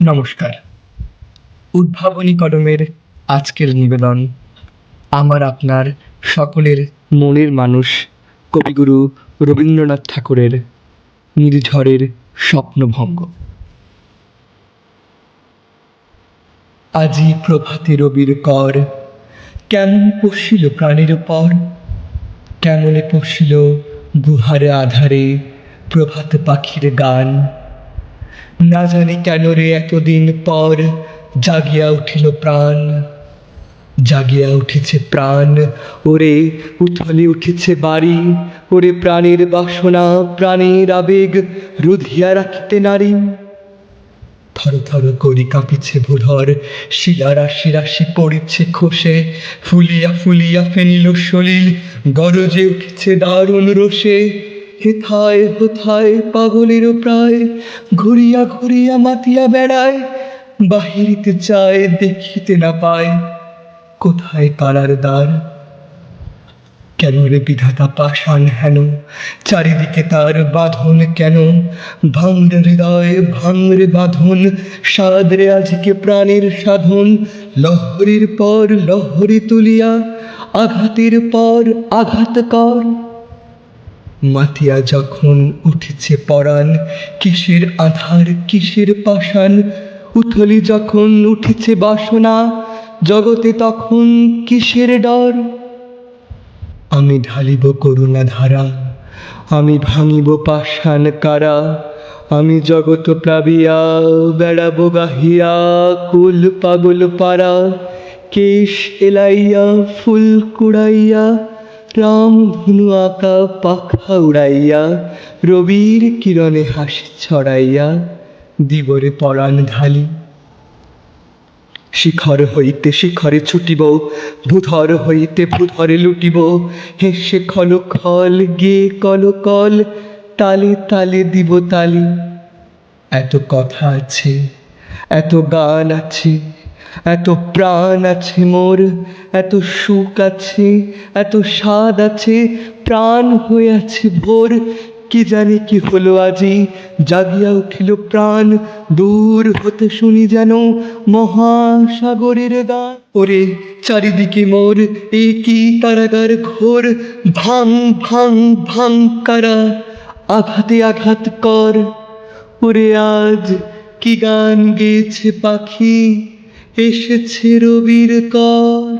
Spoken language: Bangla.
নমস্কার। উদ্ভাবনী কলমের আজকের নিবেদন আমার আপনার সকলের মনের মানুষ কবিগুরু রবীন্দ্রনাথ ঠাকুরের নির্ঝরের স্বপ্নভঙ্গ। আজি প্রভাতে রবির কর কেমন পশিল প্রাণের পর, কেমনে পশিল গুহার আধারে প্রভাত পাখির গান। না জানি কেন রে এতদিন পর জাগিয়া উঠিল প্রাণ, জাগিয়া উঠেছে প্রাণ। ওরে উথলি উঠেছে বাড়ি, ওরে প্রাণের বাসনা প্রাণের আবেগ রুধিয়া রাখিতে নারী। থর থর করি কাঁপিছে ভূধর, শিলা রাশি রাশি পড়িছে খসে, ফুলিয়া ফুলিয়া ফেনিল সলিল গরজে উঠেছে দারুণ রোষে। হেথায় হোথায় পাগলেরও প্রায় ঘুরিয়া ঘুরিয়া মাতিয়া বেড়ায়, বাহিরিতে চায় দেখিতে না পায় কোথায় কারার দ্বার। কেন রে বিধাতা পাষাণ হেন, চারিদিকে তার বাঁধন কেন? ভাঙরে হৃদয় ভাঙরে বাঁধন, সাদরে আজকে প্রাণের সাধন। লহরীর পর লহরী তুলিয়া আঘাতের পর আঘাত কর। মাতিয়া যখন উঠেছে পরাণ, কিসের আধার কিসের পাষাণ। উথলি যখন উঠেছে বাসনা, জগতে তখন কিসের ডর। আমি ঢালিব করুণা ধারা, আমি ভাঙিব পাষাণ কারা। আমি জগৎ প্লাবিয়া বেড়াবো গাহিয়া কুল পাগল পারা। কেশ এলাইয়া ফুল কুড়াইয়া, রাম ধনু আঁকা পাখা উড়াইয়া, রবির কিরণে হাসি ছড়াইয়া দিবরে পরাণ ঢালি। শিখর হইতে শিখরে ছুটিব, ভূধর হইতে ভূধরে লুটিব। হেসে খল খল গেয়ে কল কল, তালে তালে দিব তালি। এত কথা আছে, এত গান আছে, এত প্রাণ আছে মোর, এত সুখ আছে, এত স্বাদ আছে, প্রাণ হয়ে আছে ভোর। কি জানি কি হলো আজি, জাগিয়া উঠিল প্রাণ। দূর হতে শুনি যেন মহাসাগরের গান। ওরে চারিদিকে মোর এ কি কারাগার ঘোর, ভাঙ ভাঙ ভাঙ কারা, আঘাতে আঘাত কর। ওরে আজ কি গান গেয়েছে পাখি, এসেছে রবির কর।